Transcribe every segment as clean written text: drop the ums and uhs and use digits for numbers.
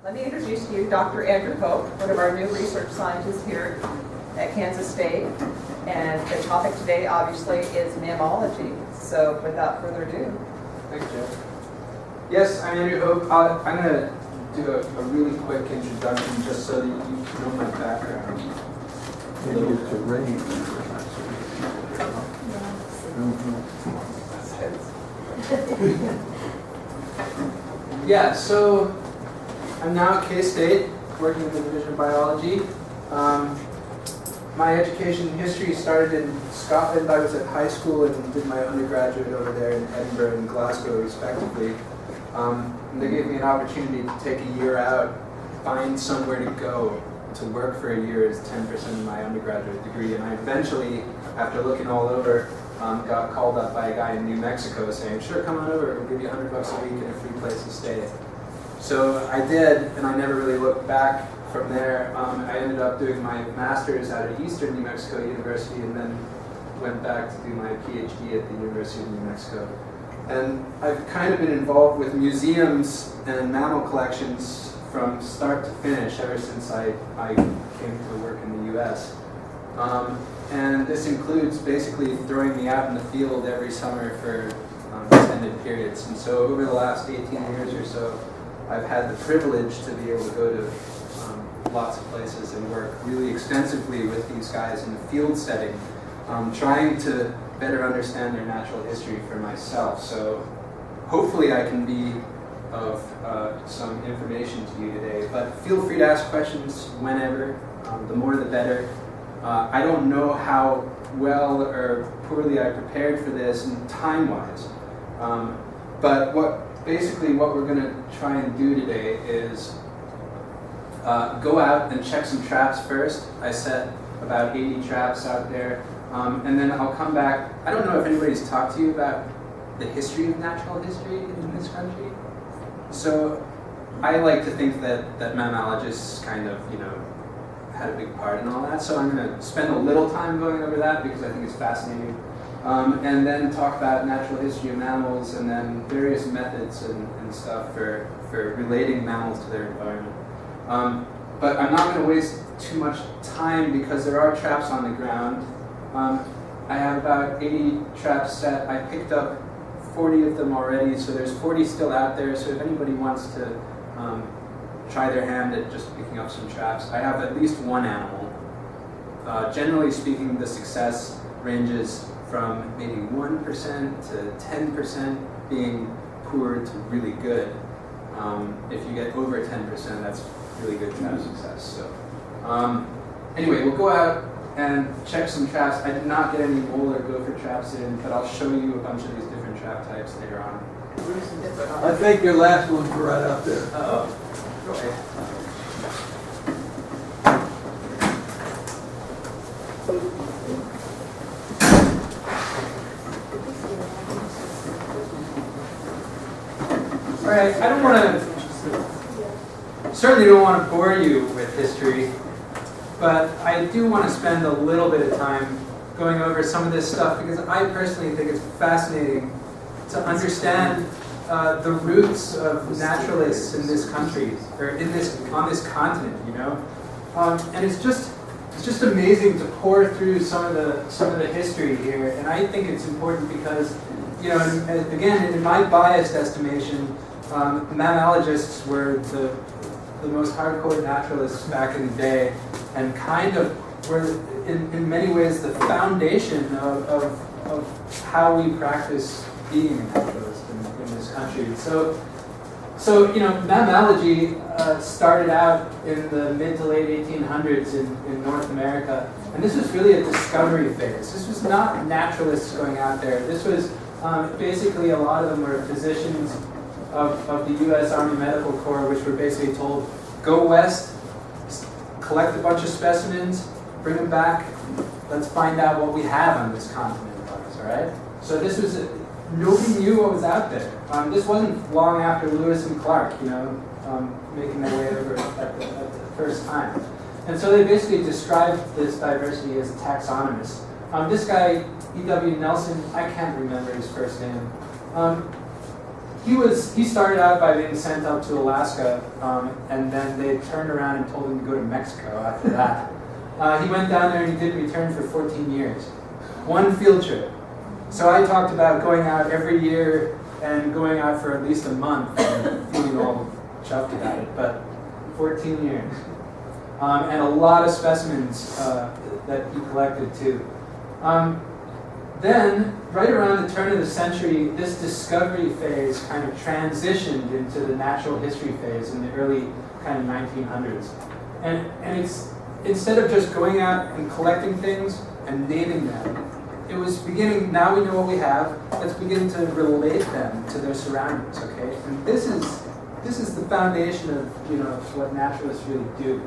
Let me introduce to you Dr. Andrew Pope, one of our new research scientists here at Kansas State. And the topic today, obviously, is mammalogy. So without further ado. Thanks, Jeff. Yes, I'm Andrew Pope. I'm going to do a really quick introduction just so that you know my background. Yeah, so I'm now at K-State, working in the Division of Biology. My education history started in Scotland. I was at high school and did my undergraduate over there in Edinburgh and Glasgow, respectively. And they gave me an opportunity to take a year out, find somewhere to go to work for a year as 10% of my undergraduate degree. And I eventually, after looking all over, got called up by a guy in New Mexico saying, sure, come on over, we'll give you $100 a week and a free place to stay. So I did, and I never really looked back from there. I ended up doing my master's out at Eastern New Mexico University and then went back to do my PhD at the University of New Mexico. And I've kind of been involved with museums and mammal collections from start to finish ever since I came to work in the US. And this includes basically throwing me out in the field every summer for extended periods. And so over the last 18 years or so, I've had the privilege to be able to go to lots of places and work really extensively with these guys in the field setting, trying to better understand their natural history for myself. So hopefully I can be of some information to you today, but feel free to ask questions whenever, the more the better. I don't know how well or poorly I prepared for this time-wise, but what we're going to try and do today is go out and check some traps first. I set about 80 traps out there, and then I'll come back. I don't know if anybody's talked to you about the history of natural history in this country. So I like to think that mammalogists kind of, had a big part in all that. So I'm going to spend a little time going over that because I think it's fascinating. And then talk about natural history of mammals and then various methods and stuff for relating mammals to their environment. But I'm not going to waste too much time because there are traps on the ground. I have about 80 traps set. I picked up 40 of them already, so there's 40 still out there. So if anybody wants to try their hand at just picking up some traps, I have at least one animal. Generally speaking, the success ranges from maybe 1% to 10% being poor to really good. If you get over 10%, that's really good trap success. So anyway, we'll go out and check some traps. I did not get any mole or gopher traps in, but I'll show you a bunch of these different trap types later on. I think your last ones were right out there. Oh, okay. All right, certainly don't want to bore you with history, but I do want to spend a little bit of time going over some of this stuff because I personally think it's fascinating to understand the roots of naturalists in this country or on this continent, and it's just amazing to pour through some of the history here, and I think it's important because again, in my biased estimation, mammalogists were the most hardcore naturalists back in the day, and kind of were in many ways the foundation of how we practice being a naturalist in this country. So mammalogy started out in the mid to late 1800s in North America, and this was really a discovery phase. This was not naturalists going out there. This was basically a lot of them were physicians of the U.S. Army Medical Corps, which were basically told, go west, collect a bunch of specimens, bring them back, let's find out what we have on this continent of ours, all right? So this was, nobody knew what was out there. This wasn't long after Lewis and Clark, making their way over at the first time. And so they basically described this diversity as taxonomous. This guy, E.W. Nelson, I can't remember his first name. he started out by being sent up to Alaska, and then they turned around and told him to go to Mexico after that. He went down there and he didn't return for 14 years. One field trip. So I talked about going out every year and going out for at least a month and feeling all chuffed about it, but 14 years. And a lot of specimens that he collected too. Then, right around the turn of the century, this discovery phase kind of transitioned into the natural history phase in the early kind of 1900s. And it's, instead of just going out and collecting things and naming them, it was beginning, now we know what we have, let's begin to relate them to their surroundings, okay? And this is the foundation of, what naturalists really do.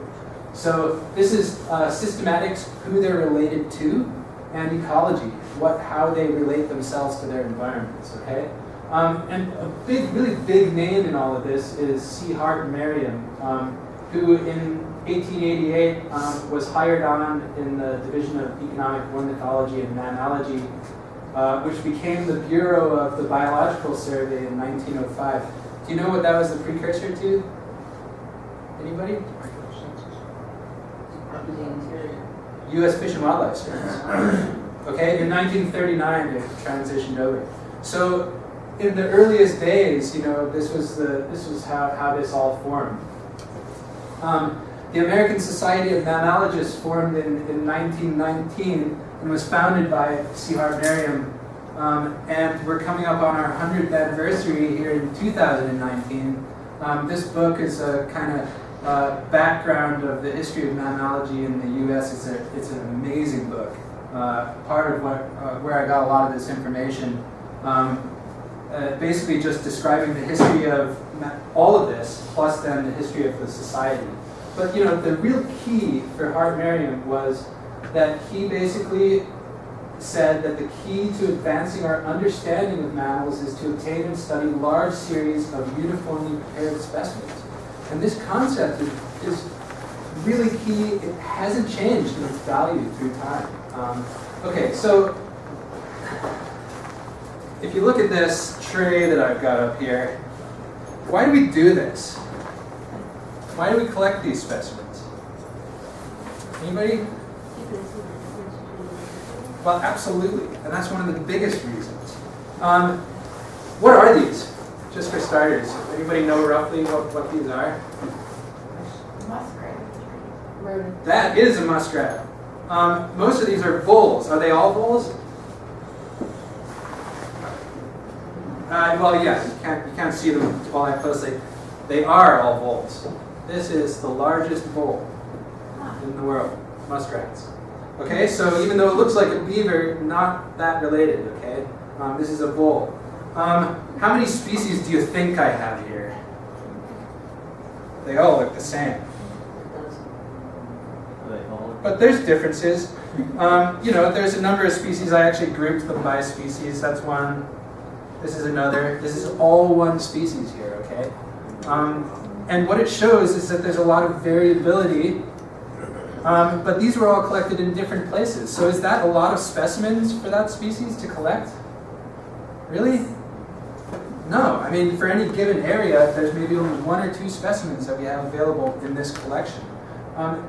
So this is systematics, who they're related to, and ecology, how they relate themselves to their environments, okay? And a really big name in all of this is C. Hart Miriam, who in 1888 was hired on in the Division of Economic Ornithology and Mammalogy, which became the Bureau of the Biological Survey in 1905. Do you know what that was the precursor to? Anybody? U.S. Fish and Wildlife Service. Okay, in 1939 it transitioned over. So in the earliest days, this was how this all formed. The American Society of Mammalogists formed in 1919 and was founded by C. Hart Miriam. And we're coming up on our 100th anniversary here in 2019. This book is a kind of background of the history of mammalogy in the U.S. It's an amazing book. Part of where I got a lot of this information, basically just describing the history of all of this, plus then the history of the society. But the real key for Hart Miriam was that he basically said that the key to advancing our understanding of mammals is to obtain and study large series of uniformly paired specimens. And this concept is really key. It hasn't changed in its value through time. Okay, so if you look at this tray that I've got up here, why do we do this? Why do we collect these specimens? Anybody? Well, absolutely, and that's one of the biggest reasons. What are these? Just for starters, anybody know roughly what these are? Muskrat. That is a muskrat. Most of these are voles. Are they all voles? Well, yes, you can't see them all that closely. They are all voles. This is the largest vole in the world, muskrats. Okay, so even though it looks like a beaver, not that related, okay? This is a vole. How many species do you think I have here? They all look the same. But there's differences. There's a number of species. I actually grouped them by species. That's one. This is another. This is all one species here, okay? And what it shows is that there's a lot of variability. But these were all collected in different places. So is that a lot of specimens for that species to collect? Really? No. I mean, for any given area, there's maybe only 1 or 2 specimens that we have available in this collection.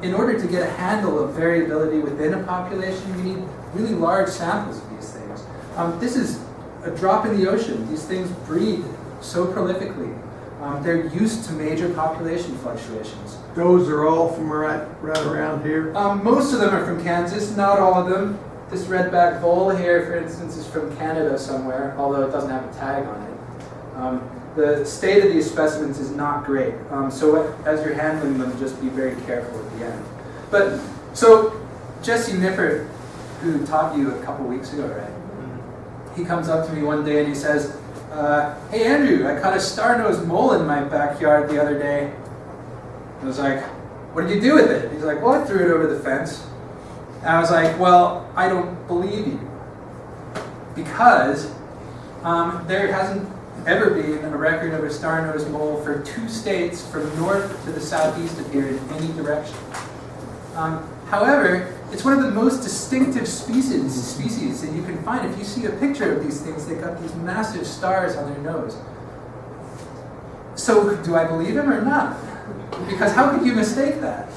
In order to get a handle of variability within a population, we need really large samples of these things. This is a drop in the ocean. These things breed so prolifically. They're used to major population fluctuations. Those are all from right around here? Most of them are from Kansas, not all of them. This redback vole here, for instance, is from Canada somewhere, although it doesn't have a tag on it. The state of these specimens is not great, so as you're handling them, just be very careful at the end. But, so, Jesse Nippert, who taught you a couple weeks ago, right? He comes up to me one day and he says, hey Andrew, I caught a star-nosed mole in my backyard the other day. I was like, what did you do with it? He's like, well, I threw it over the fence. And I was like, well, I don't believe you. Because there hasn't ever been a record of a star-nosed mole for 2 states from north to the southeast of here in any direction. However, it's one of the most distinctive species that you can find. If you see a picture of these things, they've got these massive stars on their nose. So do I believe him or not? Because how could you mistake that?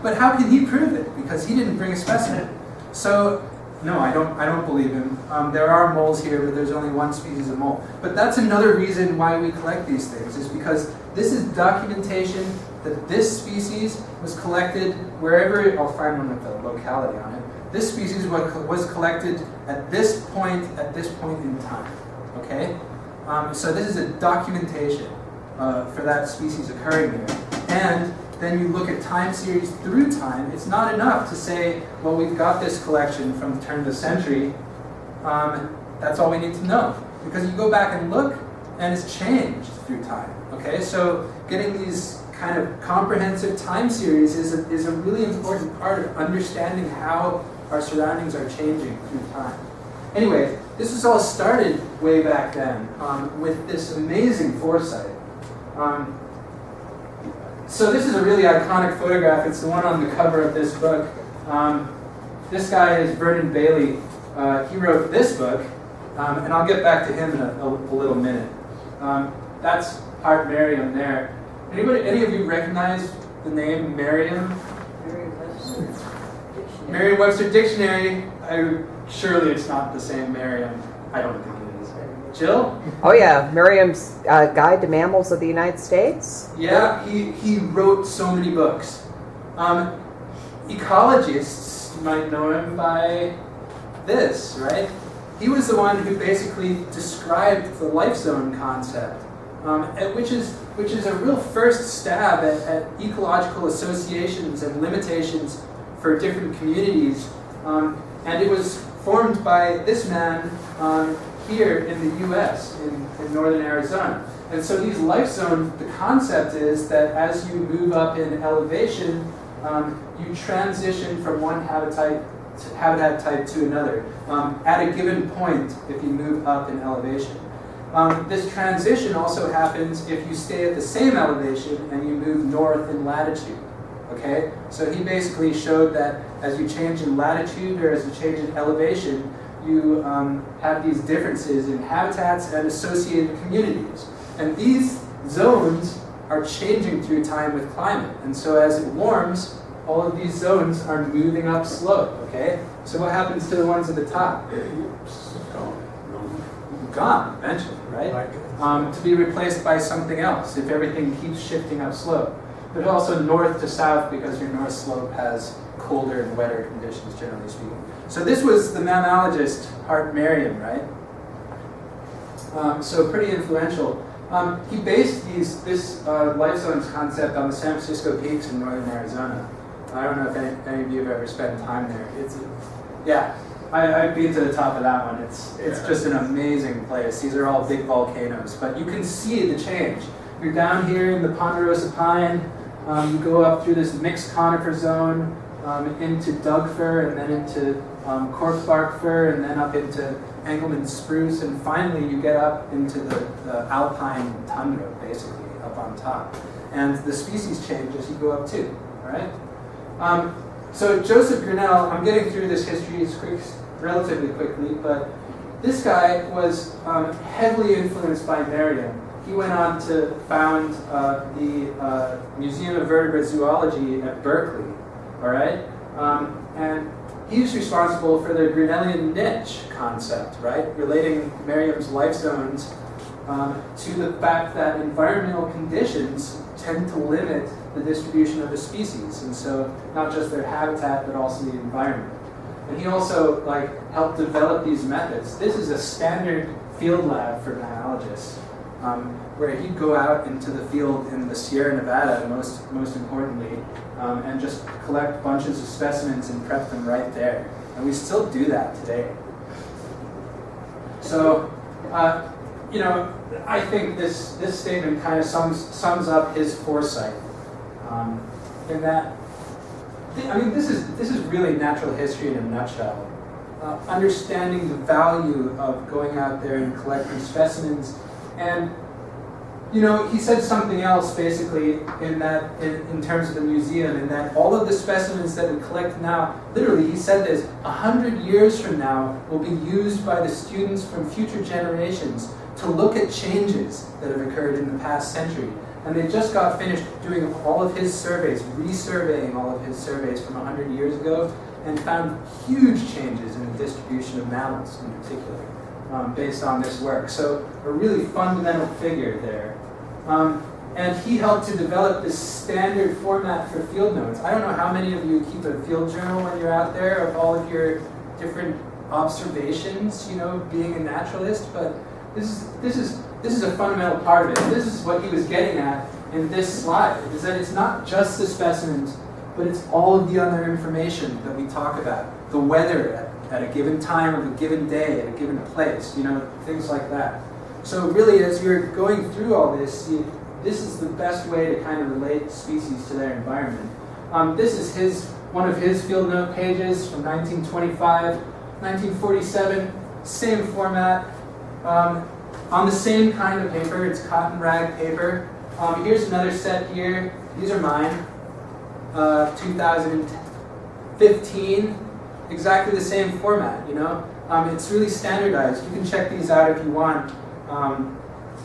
But how can he prove it? Because he didn't bring a specimen. So no, I don't believe him. There are moles here, but there's only one species of mole. But that's another reason why we collect these things, is because this is documentation that this species was collected wherever, I'll find one with the locality on it. This species was collected at this point in time, okay? So this is a documentation for that species occurring here. And then you look at time series through time. It's not enough to say, well, we've got this collection from the turn of the century. That's all we need to know. Because you go back and look, and it's changed through time, okay? So getting these kind of comprehensive time series is a really important part of understanding how our surroundings are changing through time. Anyway, this was all started way back then with this amazing foresight. So this is a really iconic photograph. It's the one on the cover of this book. This guy is Vernon Bailey. He wrote this book, and I'll get back to him in a little minute. That's Art Miriam there. Any of you recognize the name Miriam? Miriam Webster Dictionary. Surely it's not the same Miriam. I don't think it is. Jill? Oh yeah, Miriam's Guide to Mammals of the United States. Yeah, he wrote so many books. Ecologists might know him by this, right? He was the one who basically described the life zone concept, which is a real first stab at ecological associations and limitations for different communities. And it was formed by this man here in the U.S., in northern Arizona. And so these life zones, the concept is that as you move up in elevation, you transition from one habitat type to another at a given point if you move up in elevation. This transition also happens if you stay at the same elevation and you move north in latitude. Okay? So he basically showed that as you change in latitude or as you change in elevation, you have these differences in habitats and associated communities. And these zones are changing through time with climate. And so as it warms, all of these zones are moving up slope, okay? So what happens to the ones at the top? Gone eventually, right? To be replaced by something else if everything keeps shifting up slope. But also north to south because your north slope has colder and wetter conditions, generally speaking. So this was the mammalogist Art Miriam, right? So pretty influential. He based this life zones concept on the San Francisco Peaks in northern Arizona. I don't know if any of you have ever spent time there. I've been to the top of that one. It's just an amazing place. These are all big volcanoes, but you can see the change. You're down here in the Ponderosa Pine. You go up through this mixed conifer zone into Doug fir, and then into corkbark fir, and then up into Engelmann spruce, and finally you get up into the alpine tundra, basically, up on top. And the species change as you go up too, all right? So Joseph Grinnell, I'm getting through this history relatively quickly, but this guy was heavily influenced by Miriam. He went on to found the Museum of Vertebrate Zoology at Berkeley, all right? And he's responsible for the Grinnellian niche concept, right? Relating Miriam's life zones to the fact that environmental conditions tend to limit the distribution of the species, and so not just their habitat, but also the environment. And he also helped develop these methods. This is a standard field lab for mammalogists, where he'd go out into the field in the Sierra Nevada, most importantly, and just collect bunches of specimens and prep them right there. And we still do that today. So, I think this statement kind of sums up his foresight. In that, this is really natural history in a nutshell. Understanding the value of going out there and collecting specimens. And he said something else basically in terms of the museum, in that all of the specimens that we collect now, literally he said this, 100 years from now will be used by the students from future generations to look at changes that have occurred in the past century. And they just got finished doing all of his surveys, resurveying all of his surveys from 100 years ago, and found huge changes in the distribution of mammals in particular, based on this work. So a really fundamental figure there. And he helped to develop this standard format for field notes. I don't know how many of you keep a field journal when you're out there of all of your different observations, being a naturalist, but this is a fundamental part of it. This is what he was getting at in this slide, is that it's not just the specimens, but it's all of the other information that we talk about. The weather at a given time of a given day, at a given place, things like that. So really, as you're going through all this, this is the best way to kind of relate species to their environment. This is one of his field note pages from 1925, 1947, same format, on the same kind of paper. It's cotton rag paper. Here's another set here. These are mine, 2015, exactly the same format, It's really standardized. You can check these out if you want.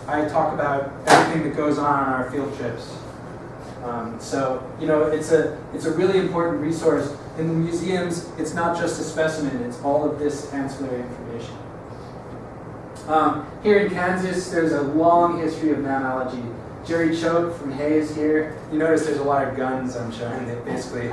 I talk about everything that goes on our field trips. So it's a really important resource. In the museums, it's not just a specimen, it's all of this ancillary information. Here in Kansas, there's a long history of mammalogy. Jerry Choate from Hayes here. You notice there's a lot of guns I'm showing. That basically,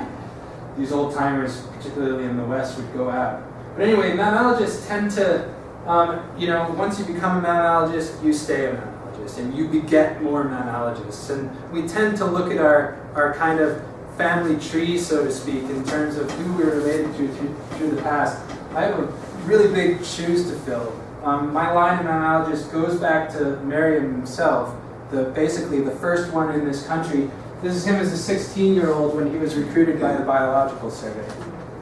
these old timers, particularly in the West, would go out. But anyway, mammalogists tend to, once you become a mammalogist, you stay a mammalogist, and you beget more mammalogists. And we tend to look at our kind of family tree, so to speak, in terms of who we're related to through the past. I have a really big shoes to fill. My line of mammalogists goes back to Miriam himself, basically the first one in this country. This is him as a 16-year-old when he was recruited by the Biological Survey.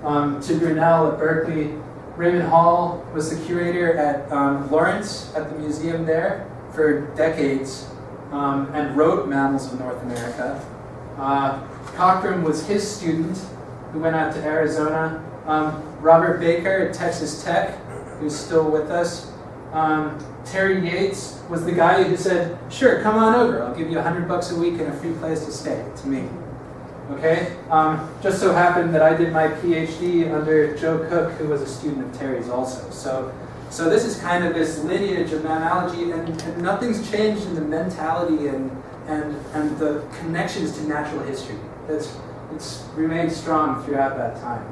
To Grinnell at Berkeley. Raymond Hall was the curator at Lawrence at the museum there for decades, and wrote Mammals of North America. Cockram was his student who went out to Arizona. Robert Baker at Texas Tech, who's still with us. Terry Yates was the guy who said, "Sure, come on over. I'll give you $100 a week and a free place to stay." To me. Okay? Just so happened that I did my PhD under Joe Cook, who was a student of Terry's also. So this is kind of this lineage of mammalogy, and nothing's changed in the mentality and the connections to natural history. It's remained strong throughout that time,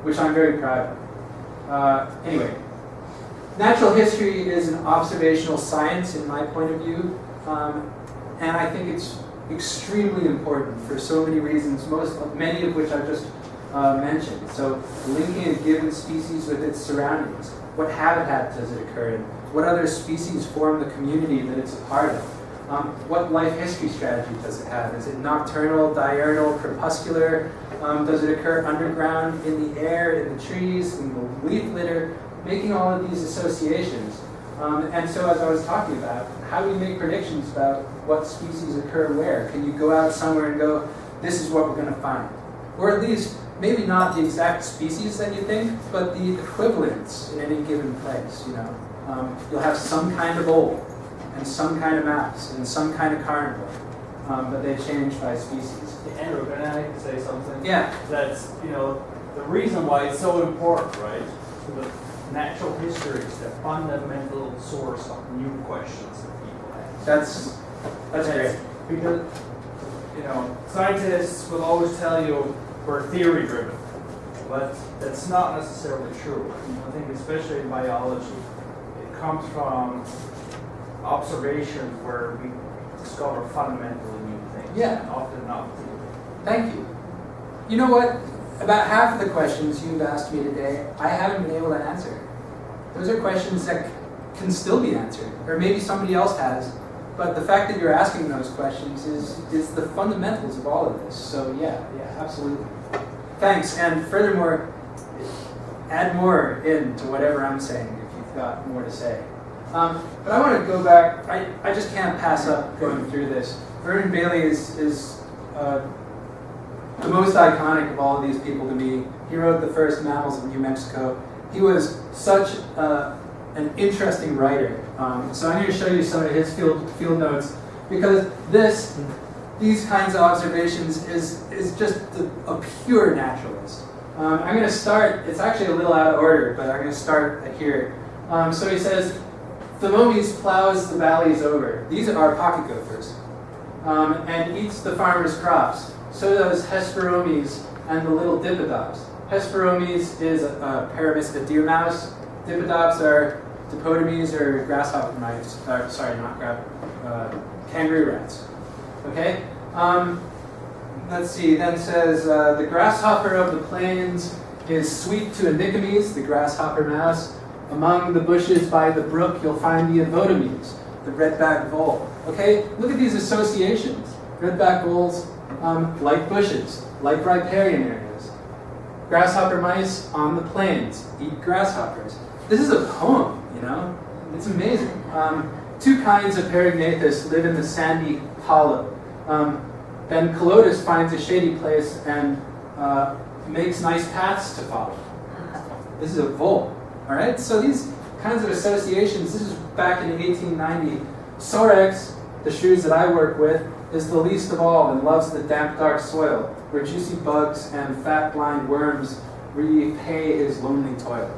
which I'm very proud of. Anyway, natural history is an observational science in my point of view, and I think it's extremely important for so many reasons, many of which I've just mentioned. So linking a given species with its surroundings. What habitat does it occur in? What other species form the community that it's a part of? What life history strategy does it have? Is it nocturnal, diurnal, crepuscular? Does it occur underground, in the air, in the trees, in the leaf litter? Making all of these associations. And so as I was talking about, how do we make predictions about what species occur where? Can you go out somewhere and go, this is what we're going to find? Or at least, maybe not the exact species that you think, but the equivalents in any given place, You'll have some kind of owl, and some kind of mouse, and some kind of carnivore, but they change by species. Andrew, can I say something? Yeah. That's, the reason why it's so important, right? The natural history is the fundamental source of new questions that people ask. That's great. Because, scientists will always tell you we're theory driven, but that's not necessarily true. I think especially in biology, it comes from observations where we discover fundamentally new things. Yeah. Often not theory. Thank you. You know what? About half of the questions you've asked me today, I haven't been able to answer. Those are questions that can still be answered, or maybe somebody else has. But the fact that you're asking those questions is the fundamentals of all of this. So yeah, absolutely. Thanks. And furthermore, add more into whatever I'm saying if you've got more to say. But I want to go back. I just can't pass up going through this. Vernon Bailey is the most iconic of all of these people to me. He wrote the first Mammals of New Mexico. He was such an interesting writer. So I'm going to show you some of his field notes, because these kinds of observations is just a pure naturalist. I'm going to start, it's actually a little out of order, but I'm going to start here. So he says, Thermomes plows the valleys over. These are pocket gophers. And eats the farmer's crops. So does Hesperomys and the little Dipodops. Hesperomys is a a deer mouse. Dipodops are Dipodomys or grasshopper mice. Sorry, not kangaroo rats. Okay? Let's see, then says, the grasshopper of the plains is sweet to Anicomes, the grasshopper mouse. Among the bushes by the brook, you'll find the Avotomes, the red-backed vole. Okay, look at these associations. Red-backed voles like bushes, like riparian areas. Grasshopper mice on the plains eat grasshoppers. This is a poem, you know? It's amazing. Two kinds of Perignathus live in the sandy hollow. Then Colodus finds a shady place and makes nice paths to follow. This is a vole. All right, so these kinds of associations, this is back in 1890. Sorex, the shrews that I work with, is the least of all and loves the damp, dark soil, where juicy bugs and fat, blind worms repay his lonely toil.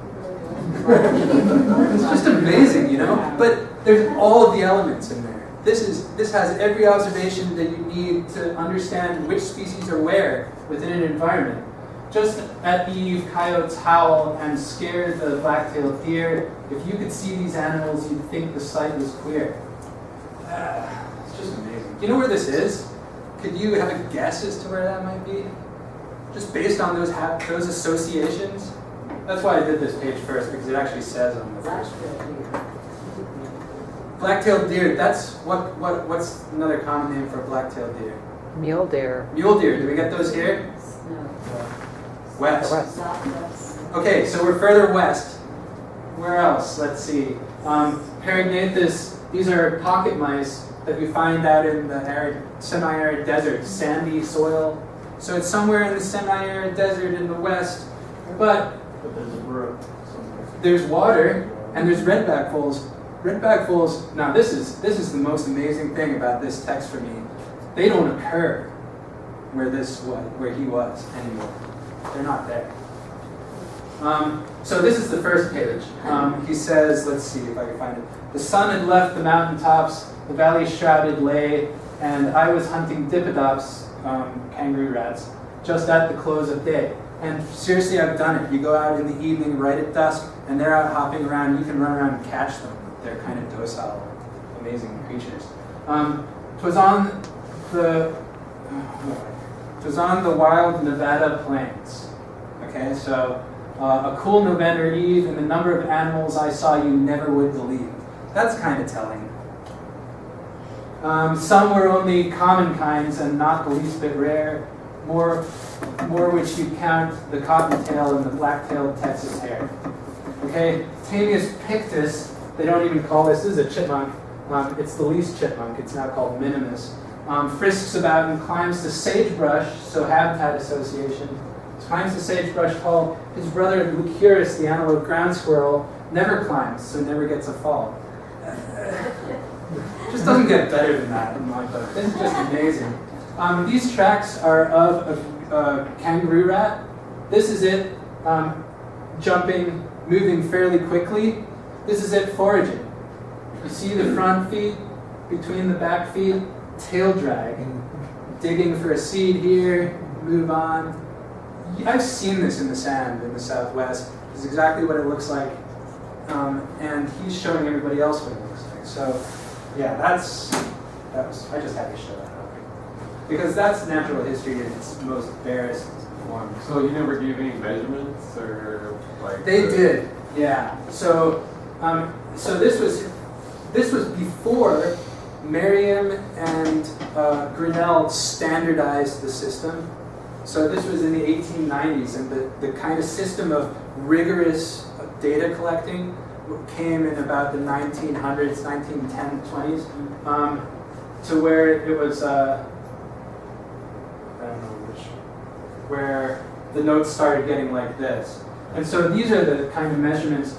It's just amazing, you know? But there's all of the elements in there. This has every observation that you need to understand which species are where within an environment. Just at eve, coyotes howl and scare the black-tailed deer. If you could see these animals, you'd think the sight was queer. It's just amazing. Do you know where this is? Could you have a guess as to where that might be? Just based on those associations? That's why I did this page first, because it actually says on the first page. Black-tailed deer, what's another common name for a black-tailed deer? Mule deer. Mule deer, do we get those here? West. Okay, so we're further west. Where else? Let's see. Perignathus, these are pocket mice that we find out in the semi-arid desert, sandy soil. So it's somewhere in the semi-arid desert in the west, but there's a brook somewhere. there's water and there's redback voles. Redback voles, now this is the most amazing thing about this text for me. They don't occur where he was anymore. They're not there. So this is the first page. He says, let's see if I can find it. The sun had left the mountaintops, the valley shrouded lay, and I was hunting Dipodops, kangaroo rats, just at the close of day. And seriously, I've done it. You go out in the evening, right at dusk, and they're out hopping around. You can run around and catch them. They're kind of docile, amazing creatures. It was on the wild Nevada plains. Okay, so a cool November eve, and the number of animals I saw you never would believe. That's kind of telling. Some were only common kinds and not the least bit rare. More which you count the cottontail and the black-tailed Texas hare. Okay, Tamius pictus, they don't even call this is a chipmunk. It's the least chipmunk. It's now called minimus. Frisks about and climbs the sagebrush, so habitat association. Climbs the sagebrush tall. His brother Lucurus, the antelope ground squirrel, never climbs, so never gets a fall. Just doesn't get better than that in my book. This is just amazing. These tracks are of a kangaroo rat. This is it jumping, moving fairly quickly. This is it foraging. You see the front feet between the back feet, tail drag, digging for a seed here, move on. I've seen this in the sand in the Southwest. This is exactly what it looks like. And he's showing everybody else what it looks like. So, yeah, I just had to show that up. Because that's natural history in its most barest form. So you never gave any measurements or like? They did, yeah. So this was before Miriam and Grinnell standardized the system. So this was in the 1890s, and the kind of system of rigorous data collecting came in about the 1900s, 1910s, 20s, to where it was, I don't know where the notes started getting like this. And so these are the kind of measurements.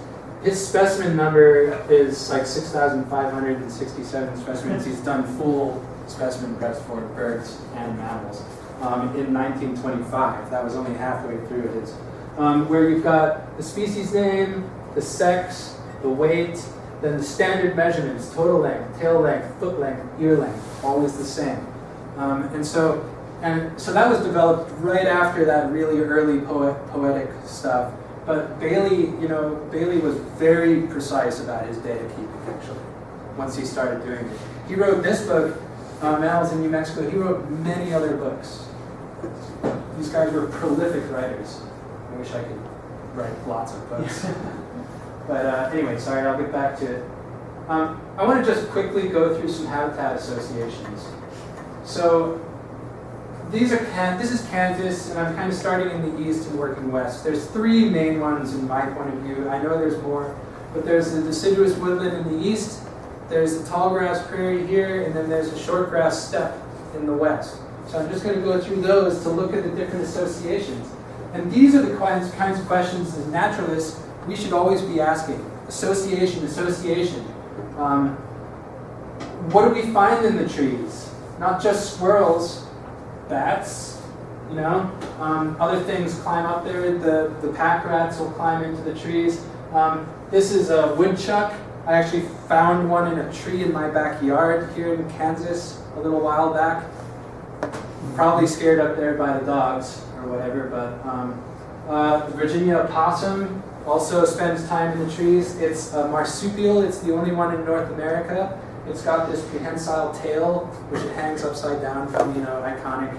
his specimen number is like 6,567 specimens. He's done full specimen preps for birds and mammals in 1925. That was only halfway through his. Where you've got the species name, the sex, the weight, then the standard measurements, total length, tail length, foot length, ear length, always the same. And so that was developed right after that really early poetic stuff. But Bailey was very precise about his data keeping, actually, once he started doing it. He wrote this book, Mammals in New Mexico. He wrote many other books. These guys were prolific writers. I wish I could write lots of books. But anyway, sorry, I'll get back to it. I want to just quickly go through some habitat associations. So this is Kansas, and I'm kind of starting in the east and working west. There's three main ones in my point of view. I know there's more, but there's the deciduous woodland in the east, there's the tall grass prairie here, and then there's a short grass steppe in the west. So I'm just going to go through those to look at the different associations. And these are the kinds of questions as naturalists we should always be asking. Association. What do we find in the trees? Not just squirrels, bats, other things climb up there. The pack rats will climb into the trees. This is a woodchuck. I actually found one in a tree in my backyard here in Kansas a little while back. Probably scared up there by the dogs or whatever, but the Virginia opossum also spends time in the trees. It's a marsupial. It's the only one in North America. It's got this prehensile tail, which it hangs upside down from, iconic.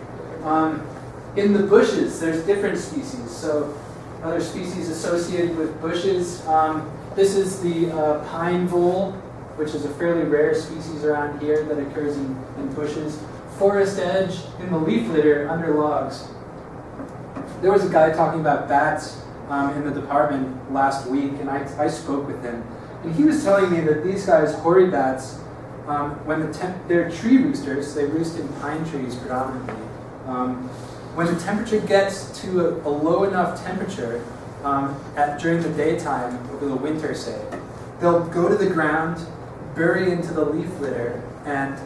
In the bushes, there's different species. So other species associated with bushes. This is the pine vole, which is a fairly rare species around here that occurs in bushes. Forest edge in the leaf litter under logs. There was a guy talking about bats in the department last week, and I spoke with him. And he was telling me that these guys, hoary bats, when they're tree roosters, they roost in pine trees predominantly. When the temperature gets to a low enough temperature during the daytime, over the winter say, they'll go to the ground, bury into the leaf litter, and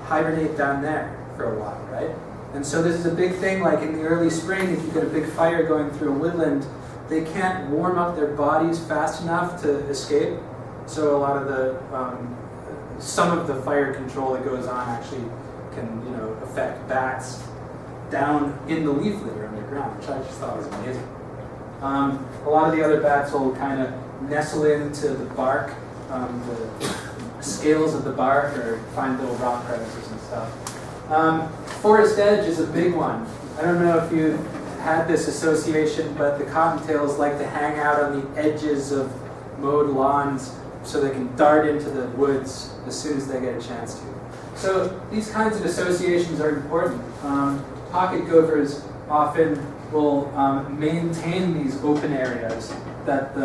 hibernate down there for a while, right? And so this is a big thing, like in the early spring, if you get a big fire going through a woodland, they can't warm up their bodies fast enough to escape. So a lot of some of the fire control that goes on actually can, affect bats down in the leaf litter underground, which I just thought was amazing. A lot of the other bats will kind of nestle into the bark, the scales of the bark, or find little rock crevices and stuff. Forest edge is a big one. I don't know if you had this association, but the cottontails like to hang out on the edges of mowed lawns so they can dart into the woods as soon as they get a chance to. So these kinds of associations are important. Pocket gophers often will maintain these open areas that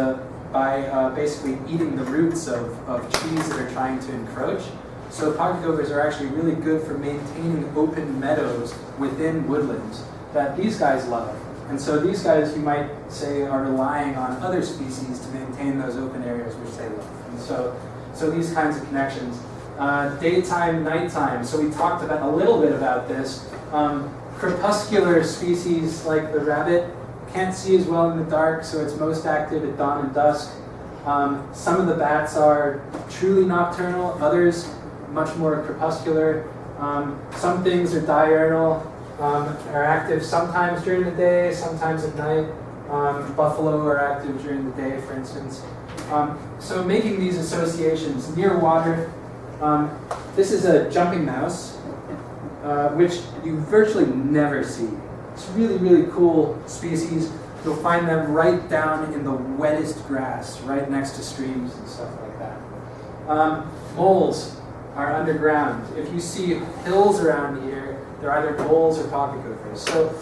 by basically eating the roots of trees that are trying to encroach. So pocket gophers are actually really good for maintaining open meadows within woodlands that these guys love. And so these guys, you might say, are relying on other species to maintain those open areas which they love. And so these kinds of connections. Daytime, nighttime. So we talked about a little bit about this. Crepuscular species like the rabbit can't see as well in the dark, so it's most active at dawn and dusk. Some of the bats are truly nocturnal, others much more crepuscular. Some things are diurnal, are active sometimes during the day, sometimes at night. Buffalo are active during the day, for instance. So making these associations near water. This is a jumping mouse, which you virtually never see. It's really, really cool species. You'll find them right down in the wettest grass, right next to streams and stuff like that. Moles are underground. If you see hills around here, they're either moles or pocket gophers. So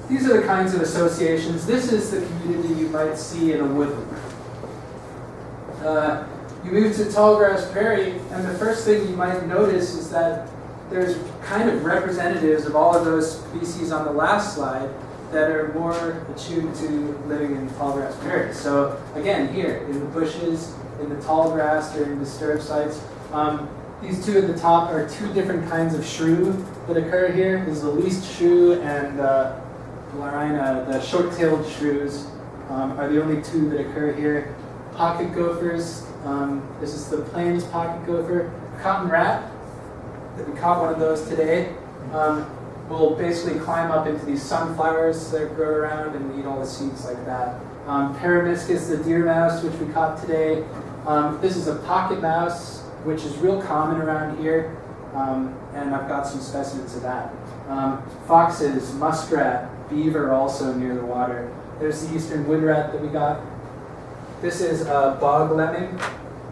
these are the kinds of associations. This is the community you might see in a woodland. You move to tall grass prairie, and the first thing you might notice is that there's kind of representatives of all of those species on the last slide, that are more attuned to living in tall grass prairies. So again, here in the bushes, in the tall grass, during disturbed sites, these two at the top are two different kinds of shrew that occur here. This is the least shrew and Blarina, the short-tailed shrews, are the only two that occur here. Pocket gophers, this is the plains pocket gopher. Cotton rat, that we caught one of those today, will basically climb up into these sunflowers that grow around and eat all the seeds like that. Paramiscus, the deer mouse, which we caught today. This is a pocket mouse, which is real common around here, and I've got some specimens of that. Foxes, muskrat, beaver also near the water. There's the eastern wood rat that we got. This is a bog lemming.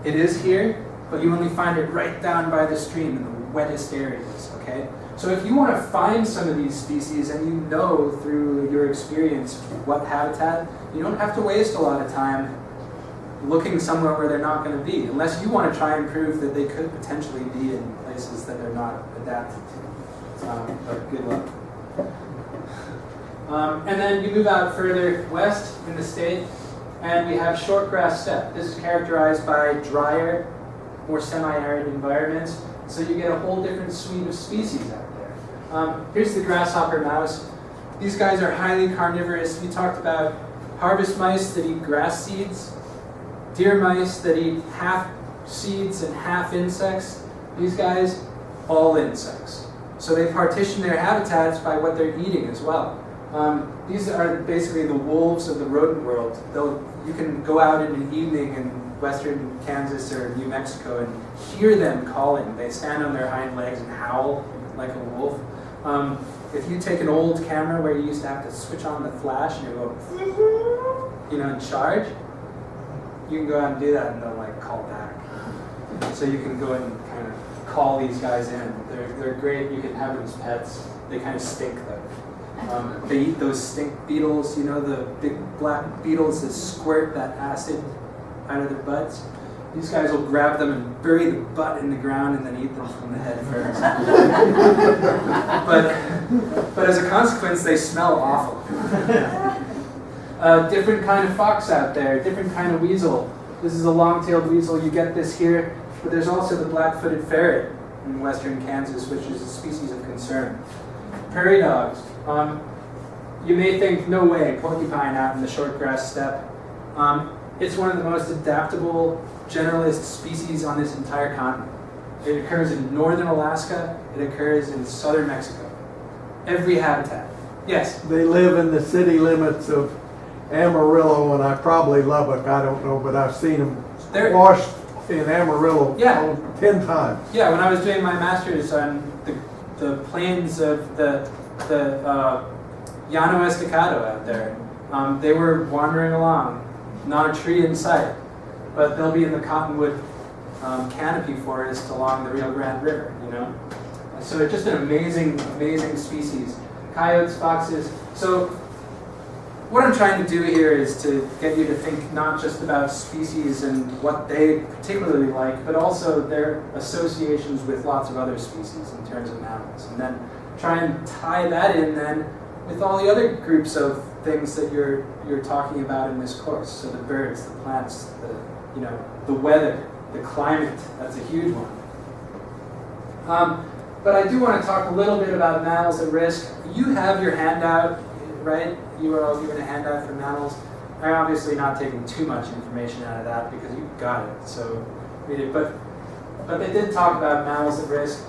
It is here, but you only find it right down by the stream in the wettest areas, okay? So if you want to find some of these species and you know through your experience what habitat, you don't have to waste a lot of time looking somewhere where they're not going to be, unless you want to try and prove that they could potentially be in places that they're not adapted to. But good luck. And then you move out further west in the state, and we have shortgrass steppe. This is characterized by drier, more semi-arid environments, so you get a whole different suite of species out there. Here's the grasshopper mouse. These guys are highly carnivorous. We talked about harvest mice that eat grass seeds, deer mice that eat half seeds and half insects. These guys, all insects. So they partition their habitats by what they're eating as well. These are basically the wolves of the rodent world. You can go out in an evening in western Kansas or New Mexico and hear them calling. They stand on their hind legs and howl like a wolf. If you take an old camera where you used to have to switch on the flash and it would go, and charge, you can go out and do that and they'll like call back. So you can go and kind of call these guys in. They're great. You can have them as pets. They kind of stink though. They eat those stink beetles, the big black beetles that squirt that acid out of their butts. These guys will grab them and bury the butt in the ground and then eat them from the head first. but as a consequence, they smell awful. Different kind of fox out there, different kind of weasel. This is a long-tailed weasel. You get this here, but there's also the black-footed ferret in western Kansas, which is a species of concern. Prairie dogs. You may think, no way, porcupine out in the shortgrass steppe. It's one of the most adaptable generalist species on this entire continent. It occurs in northern Alaska. It occurs in southern Mexico. Every habitat. Yes? They live in the city limits of Amarillo and I probably Lubbock, I don't know, but I've seen them washed in Amarillo 10 times. Yeah, when I was doing my master's on the plains of the Llano Estacado out there, they were wandering along, not a tree in sight, but they'll be in the cottonwood canopy forest along the Rio Grande River, So it's just an amazing, amazing species. Coyotes, foxes. So what I'm trying to do here is to get you to think not just about species and what they particularly like, but also their associations with lots of other species in terms of mammals. And then try and tie that in then with all the other groups of things that you're talking about in this course. So the birds, the plants, the weather, the climate, that's a huge one. But I do want to talk a little bit about mammals at risk. You have your handout, right? You were all given a handout for mammals. I'm obviously not taking too much information out of that because you got it, so read it. But they did talk about mammals at risk.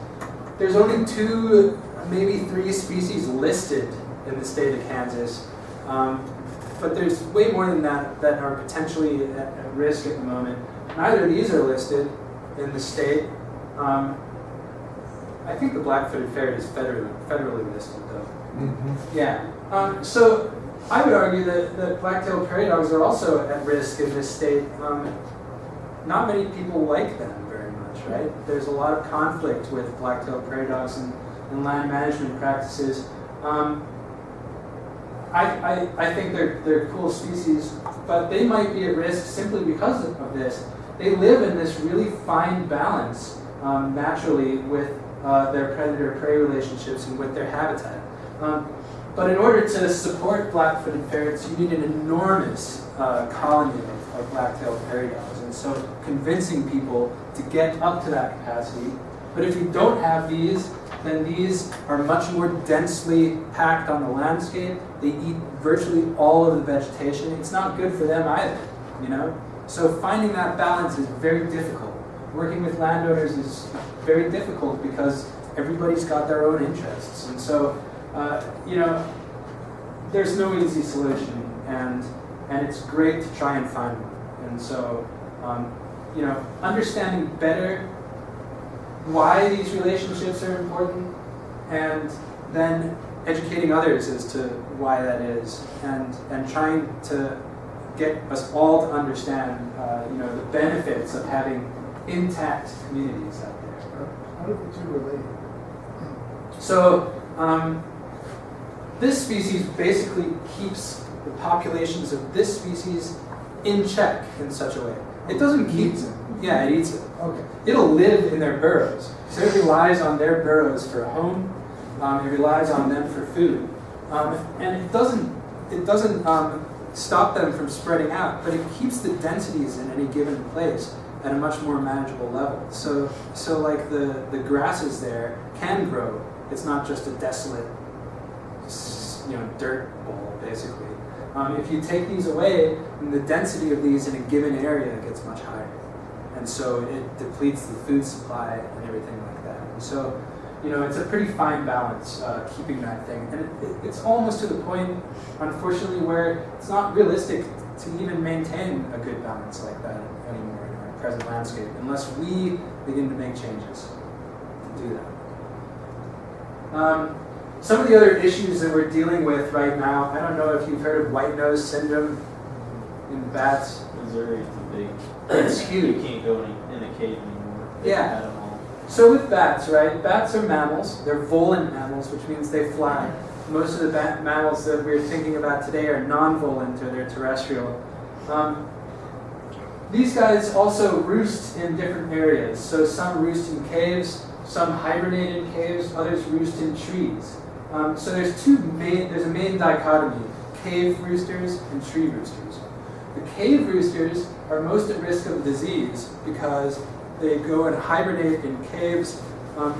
There's only 2, maybe 3 species listed in the state of Kansas. But there's way more than that that are potentially at risk at the moment. Neither of these are listed in the state. I think the black-footed ferret is federally listed, though. Mm-hmm. Yeah. So I would argue that black-tailed prairie dogs are also at risk in this state. Not many people like them very much, right? There's a lot of conflict with black-tailed prairie dogs and land management practices. I think they're cool species, but they might be at risk simply because of this. They live in this really fine balance naturally with their predator-prey relationships and with their habitat. But in order to support black-footed ferrets, you need an enormous colony of black-tailed prairie dogs. And so convincing people to get up to that capacity. But if you don't have these, then these are much more densely packed on the landscape. They eat virtually all of the vegetation. It's not good for them either, you know? So finding that balance is very difficult. Working with landowners is very difficult because everybody's got their own interests. And so, you know, there's no easy solution, and it's great to try and find one. And so, you know, understanding better why these relationships are important, and then educating others as to why that is, and trying to get us all to understand, you know, the benefits of having intact communities out there. How do the two relate? So, this species basically keeps the populations of this species in check in such a way. It doesn't keep them. Yeah, it eats it. Okay. It'll live in their burrows. So it relies on their burrows for a home. It relies on them for food. And it doesn't stop them from spreading out, but it keeps the densities in any given place at a much more manageable level. So like the grasses there can grow. It's not just a desolate, you know, dirt bowl, basically. If you take these away, then the density of these in a given area gets much higher. And so it depletes the food supply and everything like that. And so, you know, it's a pretty fine balance keeping that thing. And it's almost to the point, unfortunately, where it's not realistic to even maintain a good balance like that anymore in our present landscape, unless we begin to make changes to do that. Some of the other issues that we're dealing with right now, I don't know if you've heard of white nose syndrome in bats. Missouri's a big. It's huge. You can't go in a cage anymore. Yeah. At all. So with bats, right? Bats are mammals. They're volant mammals, which means they fly. Most of the mammals that we're thinking about today are non-volant, or they're terrestrial. These guys also roost in different areas. So some roost in caves, some hibernate in caves, others roost in trees. So there's a main dichotomy: cave roosters and tree roosters. The cave roosters are most at risk of disease because they go and hibernate in caves.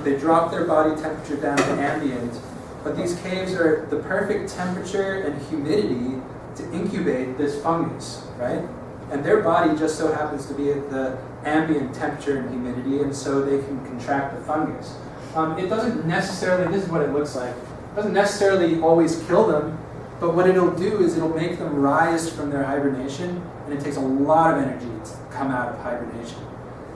They drop their body temperature down to ambient, but these caves are the perfect temperature and humidity to incubate this fungus, right? And their body just so happens to be at the ambient temperature and humidity, and so they can contract the fungus. It doesn't necessarily, this is what it looks like, it doesn't necessarily always kill them, but what it'll do is it'll make them rise from their hibernation, and it takes a lot of energy to come out of hibernation.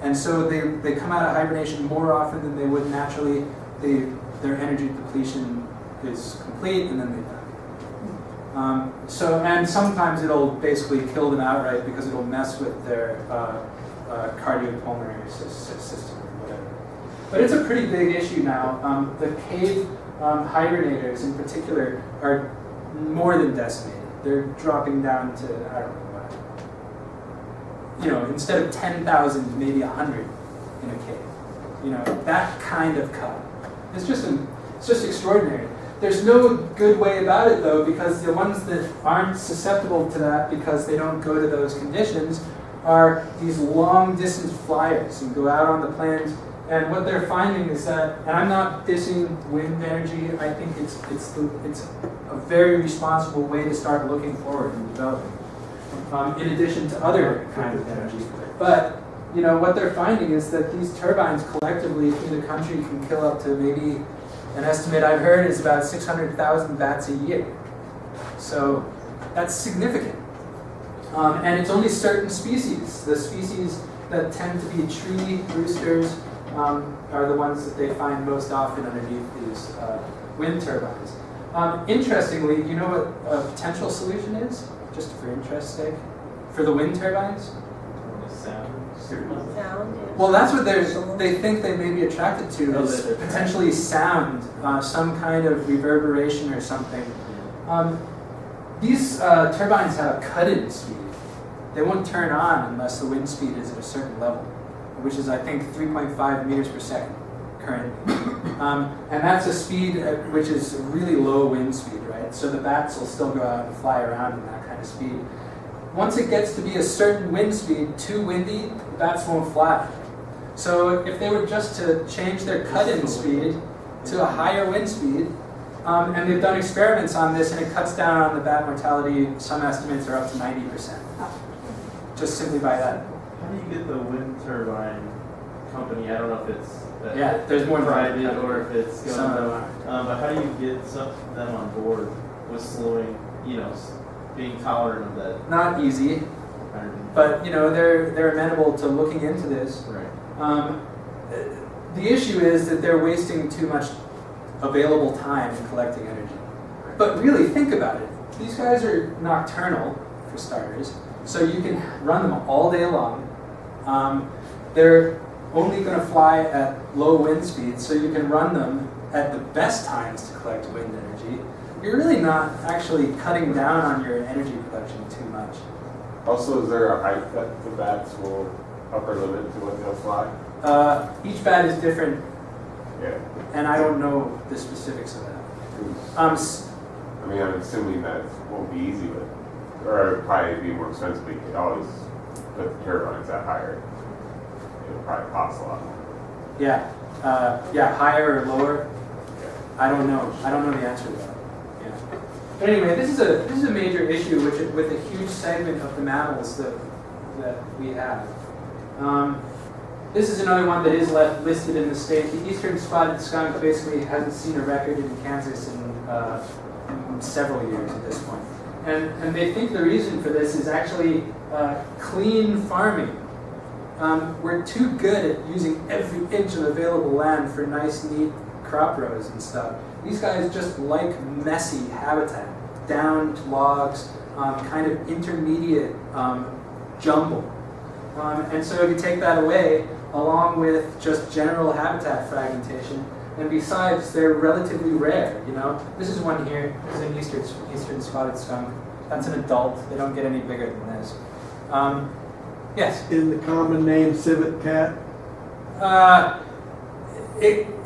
And so they come out of hibernation more often than they would naturally. Their energy depletion is complete, and then they die. And sometimes it'll basically kill them outright because it'll mess with their cardiopulmonary system or whatever. But it's a pretty big issue now. The cave hibernators in particular are more than decimated. They're dropping down to, I don't know what, you know, instead of 10,000, maybe 100 in a cave. You know, that kind of cut. It's just extraordinary. There's no good way about it, though, because the ones that aren't susceptible to that because they don't go to those conditions are these long-distance flyers who go out on the plains. And what they're finding is that, and I'm not dissing wind energy, I think it's a very responsible way to start looking forward and developing, in addition to other kinds of energy. But, you know, what they're finding is that these turbines collectively through the country can kill up to maybe, an estimate I've heard is about 600,000 bats a year. So that's significant. And it's only certain species. The species that tend to be tree roosters are the ones that they find most often underneath these wind turbines. Interestingly, do you know what a potential solution is, just for interest's sake, for the wind turbines? Sound. Well, that's what they think they may be attracted to, is potentially sound, some kind of reverberation or something. These turbines have a cut-in speed. They won't turn on unless the wind speed is at a certain level, which is, I think, 3.5 meters per second currently. And that's a speed which is a really low wind speed, right? So the bats will still go out and fly around in that kind of speed. Once it gets to be a certain wind speed, too windy, the bats won't fly. So if they were just to change their cut-in speed to a higher wind speed, and they've done experiments on this, and it cuts down on the bat mortality. Some estimates are up to 90%, just simply by that. How do you get the wind turbine company? I don't know if it's There's more private than or if it's some of them government. are. But how do you get them on board with slowing, being tolerant of that? Not easy, 100? but they're amenable to looking into this. Right. The issue is that they're wasting too much available time in collecting energy. But really, think about it. These guys are nocturnal, for starters, so you can run them all day long. They're only going to fly at low wind speeds, so you can run them at the best times to collect wind energy. You're really not actually cutting down on your energy production too much. Also, is there a height that the bats will upper limit to what they'll fly? Each bat is different, Yeah. and I don't know the specifics of that. I mean, I'm assuming that won't be easy, or it'll probably be more expensive. We could always put the turbines that higher. It'll probably cost a lot more. Yeah, higher or lower. I don't know. I don't know the answer to that. Yeah. But anyway, this is a major issue with a huge segment of the mammals that we have. This is another one that is listed in the state. The eastern spotted skunk basically hasn't seen a record in Kansas in several years at this point. And they think the reason for this is actually clean farming. We're too good at using every inch of available land for nice, neat crop rows and stuff. These guys just like messy habitat, downed logs, kind of intermediate jumble. And so if you take that away, along with just general habitat fragmentation, and besides, they're relatively rare. This is one here. This is an eastern spotted skunk. That's an adult. They don't get any bigger than this. Yes. Is the common name civet cat?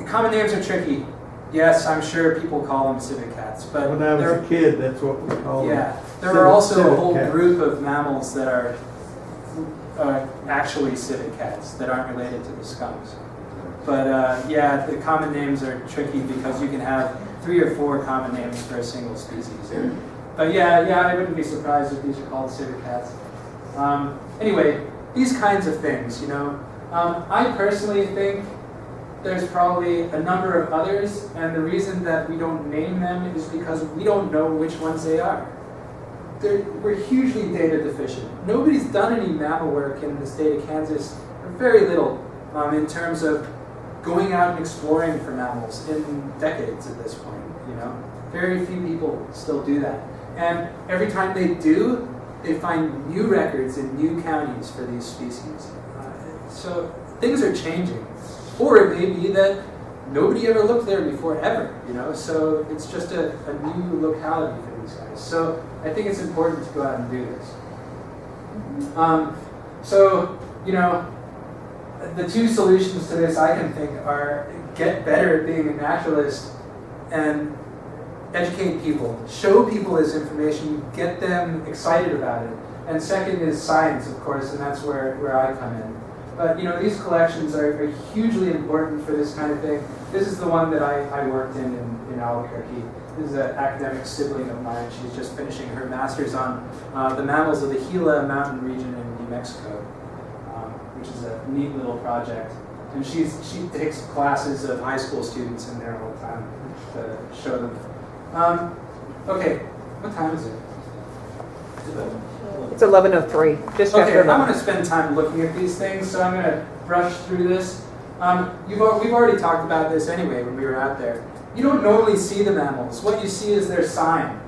Common names are tricky. Yes, I'm sure people call them civet cats, but When I was a kid, that's what we called them. yeah, there are also a civet whole cats. group of mammals that are actually civet cats that aren't related to the skunks. But yeah, the common names are tricky because you can have 3 or 4 common names for a single species. But yeah, I wouldn't be surprised if these are called civet cats. Anyway, these kinds of things, I personally think there's probably a number of others, and the reason that we don't name them is because we don't know which ones they are. We're hugely data deficient. Nobody's done any mammal work in the state of Kansas, or very little, in terms of going out and exploring for mammals in decades at this point. Very few people still do that. And every time they do, they find new records in new counties for these species. So things are changing. Or it may be that nobody ever looked there before, ever. So it's just a new locality for these guys. So I think it's important to go out and do this. The 2 solutions to this I can think are get better at being a naturalist and educate people, show people this information, get them excited about it. And second is science, of course, and that's where I come in. But these collections are hugely important for this kind of thing. This is the one that I worked in Albuquerque. This is an academic sibling of mine. She's just finishing her master's on the mammals of the Gila mountain region in New Mexico, which is a neat little project. And she takes classes of high school students in there all the time to show them. Okay, what time is it? It's 11:03, just Okay, after I'm 11. going to spend time looking at these things, so I'm going to brush through this. We've already talked about this anyway when we were out there. You don't normally see the mammals. What you see is their sign.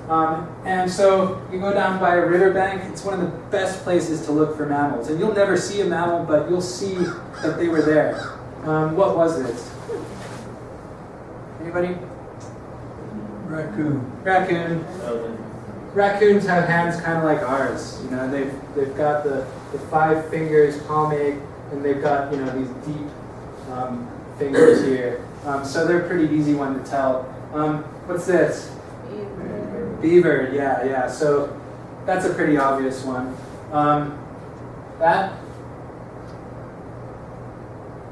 And so you go down by a riverbank, it's one of the best places to look for mammals. And you'll never see a mammal, but you'll see that they were there. What was this? Anybody? Raccoon. Raccoon. Raccoons have hands kind of like ours. They've got the 5 fingers palmate, and they've got these deep fingers here. So they're a pretty easy one to tell. What's this? Beaver, yeah. So that's a pretty obvious one.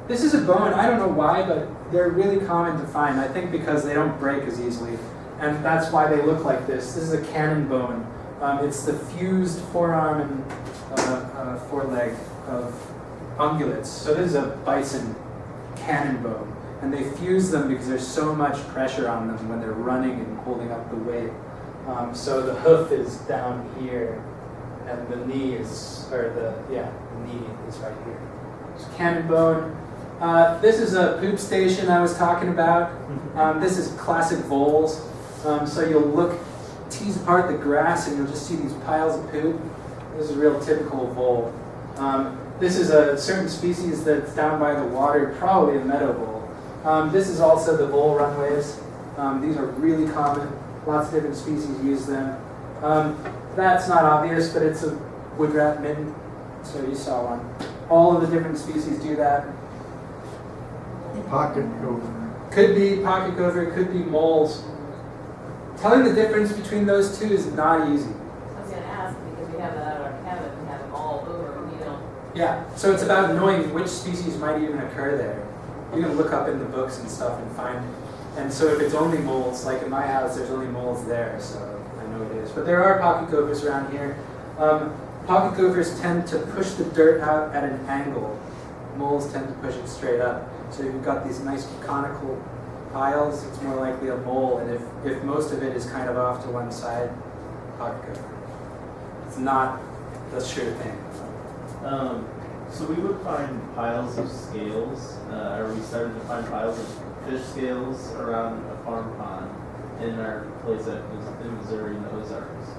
This is a bone. I don't know why, but they're really common to find. I think because they don't break as easily. And that's why they look like this. This is a cannon bone. It's the fused forearm and foreleg of ungulates. So this is a bison cannon bone. And they fuse them because there's so much pressure on them when they're running and holding up the weight. So the hoof is down here, and the knee is, the knee is right here. It's cannon bone. This is a poop station I was talking about. This is classic voles. So you'll tease apart the grass and you'll just see these piles of poop. This is a real typical vole. This is a certain species that's down by the water, probably a meadow vole. This is also the vole runways. These are really common. Lots of different species use them. That's not obvious, but it's a wood rat mitten. So you saw one. All of the different species do that. Pocket gopher. Could be pocket gopher, could be moles. Telling the difference between those two is not easy. I was going to ask, because we have that at our cabin, we have them all over, and we don't. Yeah, so it's about knowing which species might even occur there. You can look up in the books and stuff and find. And so if it's only moles, like in my house, there's only moles there, so I know it is. But there are pocket gophers around here. Pocket gophers tend to push the dirt out at an angle. Moles tend to push it straight up. So you've got these nice conical piles, it's more likely a mole, and if most of it is kind of off to one side, pocket gopher. It's not the sure thing. So we would find piles of scales, or we started to find piles of fish scales around a farm pond in our place in Missouri in the Ozarks.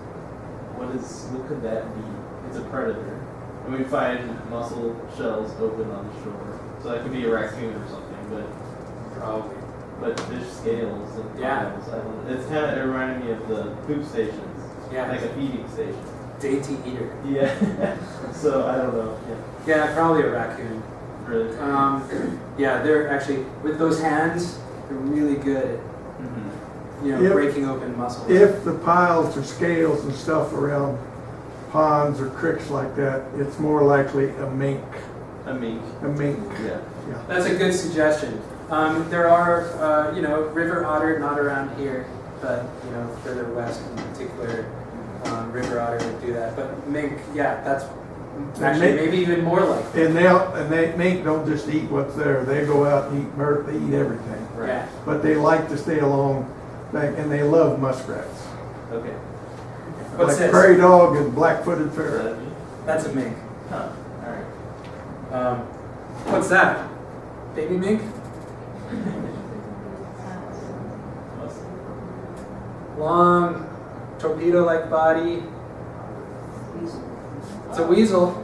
What could that be? It's a predator. And we find mussel shells open on the shore. So that could be a raccoon or something, but Probably. But fish scales and Yeah. piles, I don't know. It's kind of reminding me of the poop stations. Yeah. Like a feeding station. Dainty eater. Yeah. So I don't know. Yeah, probably a raccoon. Really. Yeah, they're actually, with those hands, they're really good at, If- breaking open mussels. If the piles of scales and stuff around ponds or creeks like that, it's more likely a mink. A mink. A mink. Yeah. That's a good suggestion. There are, river otter, not around here, but, further west in particular, river otter would do that. But mink, yeah, that's actually maybe even more likely. And mink don't just eat what's there. They go out and eat bird. They eat everything. Right. Yeah. But they like to stay along, and they love muskrats. Okay. What's like this? prairie dog and black-footed Is ferret. that a mink? That's a mink. Huh. All right. What's that? Baby mink? Long, torpedo-like body. It's a weasel.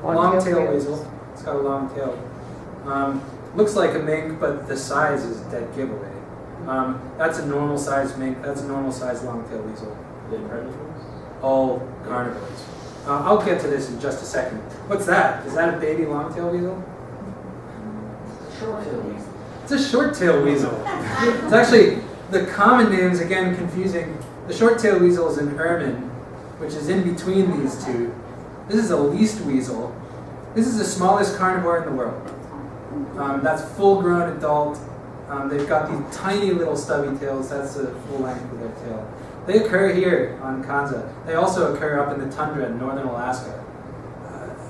Long-tailed weasel. It's got a long tail. Looks like a mink, but the size is a dead giveaway. That's a normal-sized mink. That's a normal-sized long-tailed weasel. Are they predators? All carnivores. I'll get to this in just a second. What's that? Is that a baby long-tailed weasel? It's a short-tailed weasel. It's actually, the common name is again confusing. The short-tailed weasel is an ermine, which is in between these two. This is a least weasel. This is the smallest carnivore in the world. That's full-grown adult. They've got these tiny little stubby tails. That's the full length of their tail. They occur here on Konza. They also occur up in the tundra in northern Alaska.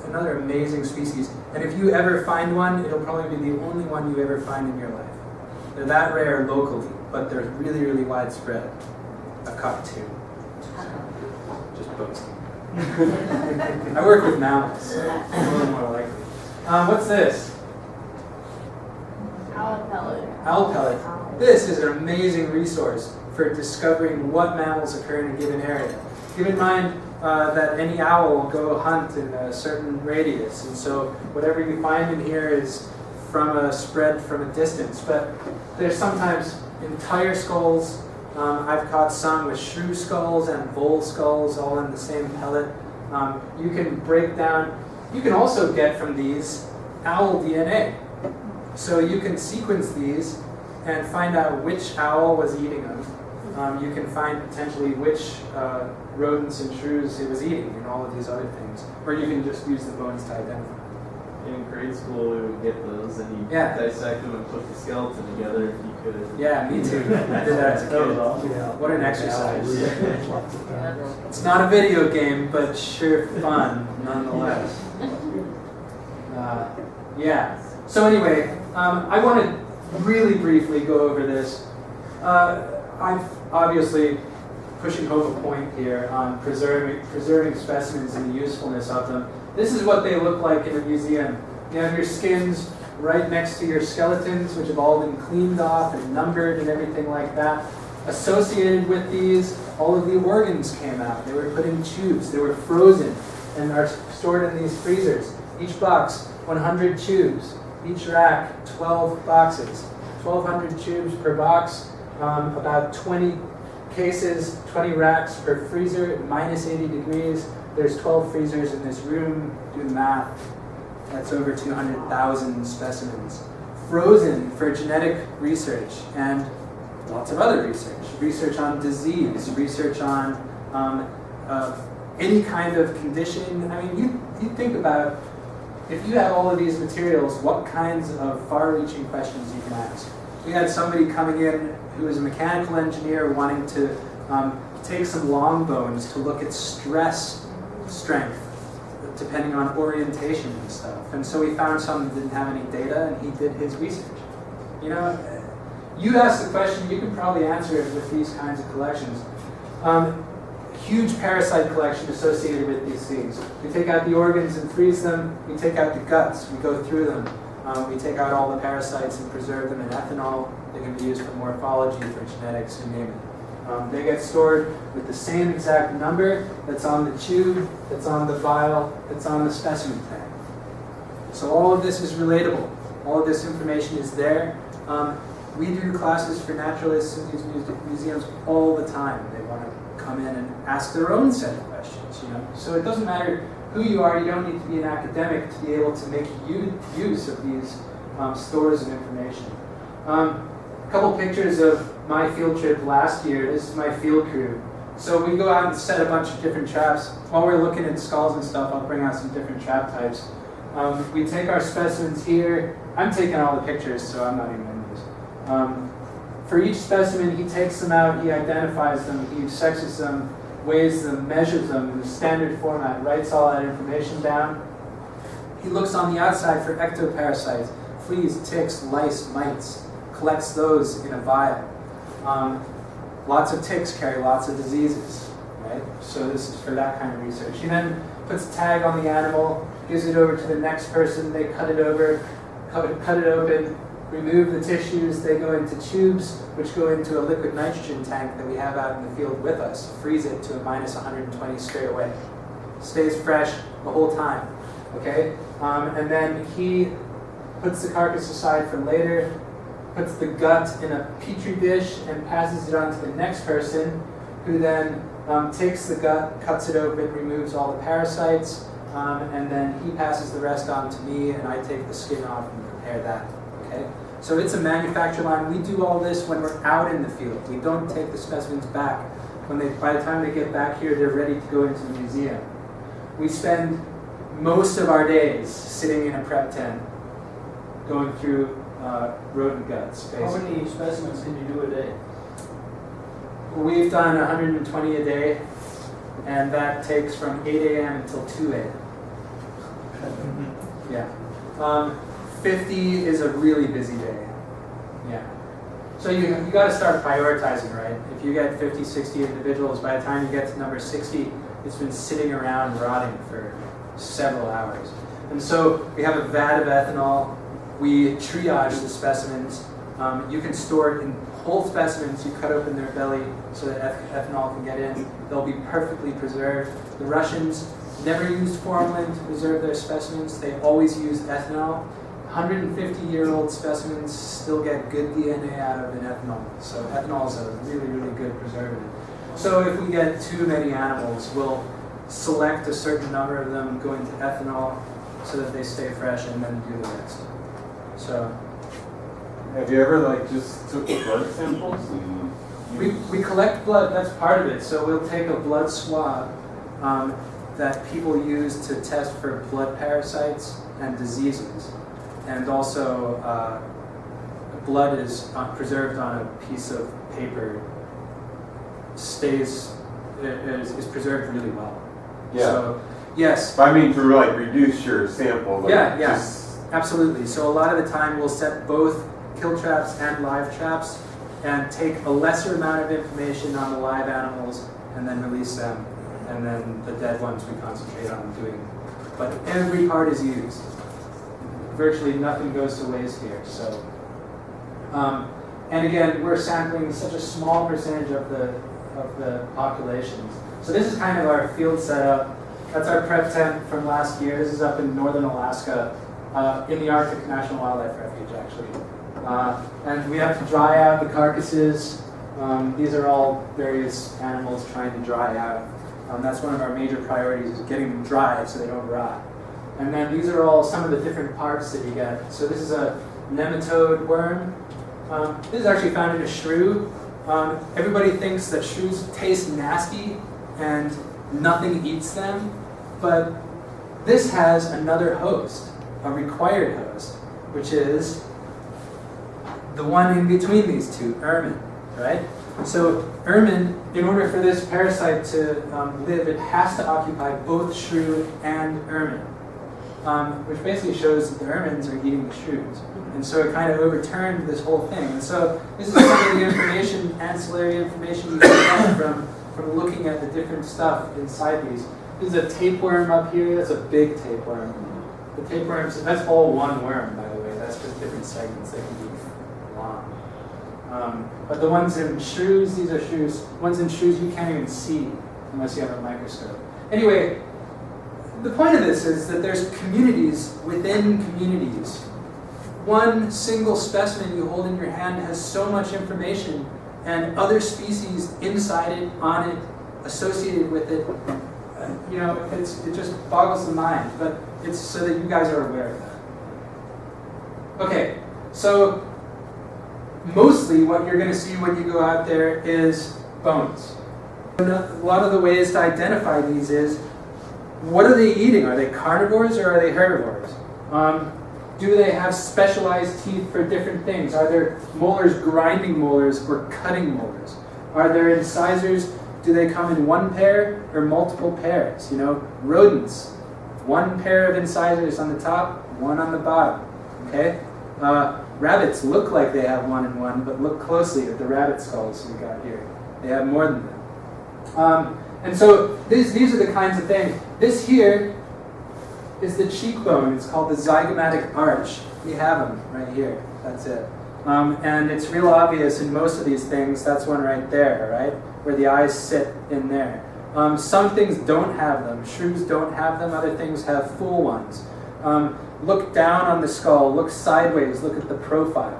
Another amazing species. And if you ever find one, it'll probably be the only one you ever find in your life. They're that rare locally, but they're really, really widespread. I've caught two. Just boasting. I work with mammals. A little more likely. What's this? Owl pellet. Owl pellet. This is an amazing resource for discovering what mammals occur in a given area. Keep in mind that any owl will go hunt in a certain radius, and so whatever you find in here is spread from a distance. But there's sometimes entire skulls. I've caught some with shrew skulls and vole skulls all in the same pellet. You can break down. You can also get from these owl DNA. So you can sequence these and find out which owl was eating them. You can find potentially which rodents and shrews it was eating and all of these other things. Or you can just use the bones to identify. In grade school, we would get those, and you Yeah. dissect them and put the skeleton together if you could. Yeah, me too. I did that as a That was kid. awesome. What an exercise. Yeah. It's not a video game, but sure fun nonetheless. Yeah. So anyway, I want to really briefly go over this. I'm obviously pushing home a point here on preserving specimens and the usefulness of them. This is what they look like in a museum. You have your skins right next to your skeletons, which have all been cleaned off and numbered and everything like that. Associated with these, all of the organs came out. They were put in tubes. They were frozen and are stored in these freezers. Each box, 100 tubes. Each rack, 12 boxes. 1,200 tubes per box, about 20 cases, 20 racks per freezer at minus 80 degrees. There's 12 freezers in this room. Do the math. That's over 200,000 specimens. Frozen for genetic research and lots of other research. Research on disease, research on any kind of condition. I mean, you think about, if you have all of these materials, what kinds of far-reaching questions you can ask. We had somebody coming in who was a mechanical engineer wanting to take some long bones to look at stress strength, depending on orientation and stuff. And so we found some that didn't have any data, and he did his research. You know, you ask the question, you can probably answer it with these kinds of collections. Huge parasite collection associated with these things. We take out the organs and freeze them. We take out the guts. We go through them. We take out all the parasites and preserve them in ethanol. They can be used for morphology, for genetics, you name it. They get stored with the same exact number that's on the tube, that's on the vial, that's on the specimen tag. So all of this is relatable. All of this information is there. We do classes for naturalists in these museums all the time. They want to come in and ask their own set of questions, you know. So it doesn't matter who you are. You don't need to be an academic to be able to make use of these stores of information. A couple pictures of my field trip last year. This is my field crew. So we go out and set a bunch of different traps. While we're looking at skulls and stuff, I'll bring out some different trap types. We take our specimens here. I'm taking all the pictures, so I'm not even in these. For each specimen, he takes them out, he identifies them, he sexes them, weighs them, measures them in the standard format, writes all that information down. He looks on the outside for ectoparasites, fleas, ticks, lice, mites, collects those in a vial. Lots of ticks carry lots of diseases, right? So this is for that kind of research. He then puts a tag on the animal, gives it over to the next person, they cut it over, cut it open, remove the tissues, they go into tubes, which go into a liquid nitrogen tank that we have out in the field with us, freeze it to a minus 120 straight away. Stays fresh the whole time, okay? And then he puts the carcass aside for later, puts the gut in a petri dish and passes it on to the next person, who then takes the gut, cuts it open, removes all the parasites, and then he passes the rest on to me, and I take the skin off and prepare that. Okay? So it's a manufacture line. We do all this when we're out in the field. We don't take the specimens back. By the time they get back here, they're ready to go into the museum. We spend most of our days sitting in a prep tent, going through rodent guts, basically. How many specimens can you do a day? We've done 120 a day, and that takes from 8 a.m. until 2 a.m. Yeah. 50 is a really busy day. Yeah. So you got to start prioritizing, right? If you get 50, 60 individuals, by the time you get to number 60, it's been sitting around rotting for several hours. And so we have a vat of ethanol. We triage the specimens. You can store it in whole specimens. You cut open their belly so that ethanol can get in. They'll be perfectly preserved. The Russians never used formalin to preserve their specimens. They always used ethanol. 150-year-old specimens still get good DNA out of an ethanol. So ethanol is a really, really good preservative. So if we get too many animals, we'll select a certain number of them, go into ethanol so that they stay fresh, and then do the rest. So Have you ever like just took blood samples and? We collect blood, that's part of it. So we'll take a blood swab that people use to test for blood parasites and diseases. And also blood is preserved on a piece of paper, is preserved really well. Yeah. So, yes. But I mean to like reduce your sample. Like, Yeah, yeah, just- absolutely. So a lot of the time we'll set both kill traps and live traps and take a lesser amount of information on the live animals and then release them. And then the dead ones we concentrate on doing. But every part is used. Virtually nothing goes to waste here. So, and again, we're sampling such a small percentage of the populations. So this is kind of our field setup. That's our prep tent from last year. This is up in northern Alaska, in the Arctic National Wildlife Refuge, actually. And we have to dry out the carcasses. These are all various animals trying to dry out. That's one of our major priorities, is getting them dry so they don't rot. And then these are all some of the different parts that you get. So this is a nematode worm. This is actually found in a shrew. Everybody thinks that shrews taste nasty and nothing eats them, but this has another host, a required host, which is the one in between these two, ermine, right? So ermine, in order for this parasite to live, it has to occupy both shrew and ermine, which basically shows that the ermines are eating the shrews. And so it kind of overturned this whole thing. And so this is some of the information, ancillary information you can get from looking at the different stuff inside these. There's a tapeworm up here. That's a big tapeworm. The tapeworms, that's all one worm, by the way. That's just different segments. They can be long. But the ones in shrews, these are shrews. Ones in shrews you can't even see unless you have a microscope. Anyway, the point of this is that there's communities within communities. One single specimen you hold in your hand has so much information, and other species inside it, on it, associated with it. It just boggles the mind, but it's so that you guys are aware of that. Okay, so mostly what you're going to see when you go out there is bones. A lot of the ways to identify these is, what are they eating? Are they carnivores or are they herbivores? Do they have specialized teeth for different things? Are there molars grinding molars or cutting molars? Are there incisors? Do they come in one pair or multiple pairs? Rodents, one pair of incisors on the top, one on the bottom. Okay? Rabbits look like they have one and one, but look closely at the rabbit skulls we got here. They have more than that. And so these are the kinds of things. This here is the cheekbone. It's called the zygomatic arch. We have them right here. That's it. And it's real obvious in most of these things. That's one right there, right? Where the eyes sit in there. Some things don't have them. Shrews don't have them. Other things have full ones. Look down on the skull. Look sideways. Look at the profile.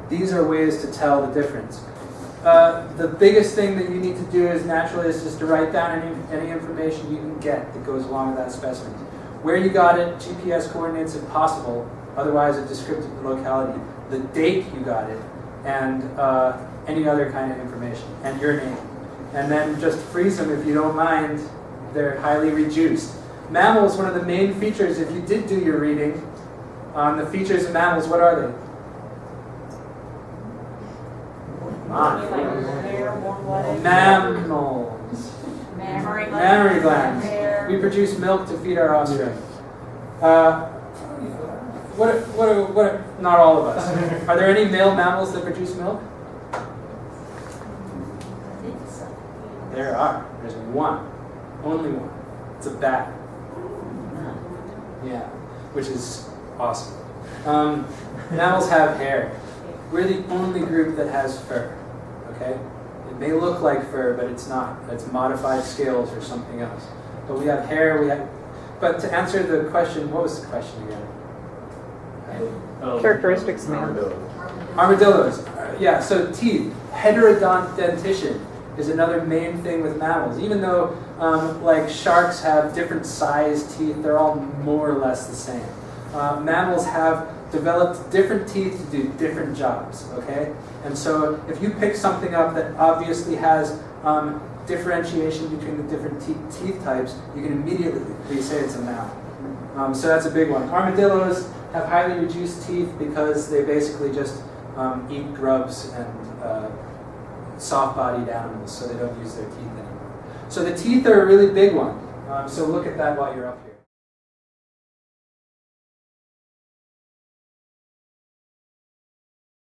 These are ways to tell the difference. The biggest thing that you need to do as naturalists is to write down any information you can get that goes along with that specimen. Where you got it, GPS coordinates if possible, otherwise a descriptive locality, the date you got it, and any other kind of information, and your name. And then just freeze them if you don't mind. They're highly reduced. Mammals, one of the main features, if you did do your reading on the features of mammals, what are they? Mammals. Mammary glands. We produce milk to feed our offspring. Not all of us. Are there any male mammals that produce milk? There are. There's one. Only one. It's a bat. Yeah, which is awesome. Mammals have hair. We're the only group that has fur. Okay? It may look like fur, but it's not. It's modified scales or something else. But we have hair. But to answer the question, what was the question again? Characteristics of mammals. Armadillos. Yeah, so teeth. Heterodont dentition is another main thing with mammals. Even though like sharks have different sized teeth, they're all more or less the same. Mammals have developed different teeth to do different jobs, okay? And so if you pick something up that obviously has differentiation between the different teeth types, you can immediately say it's a mammal. So that's a big one. Armadillos have highly reduced teeth because they basically just eat grubs and soft-bodied animals, so they don't use their teeth anymore. So the teeth are a really big one. So look at that while you're up here.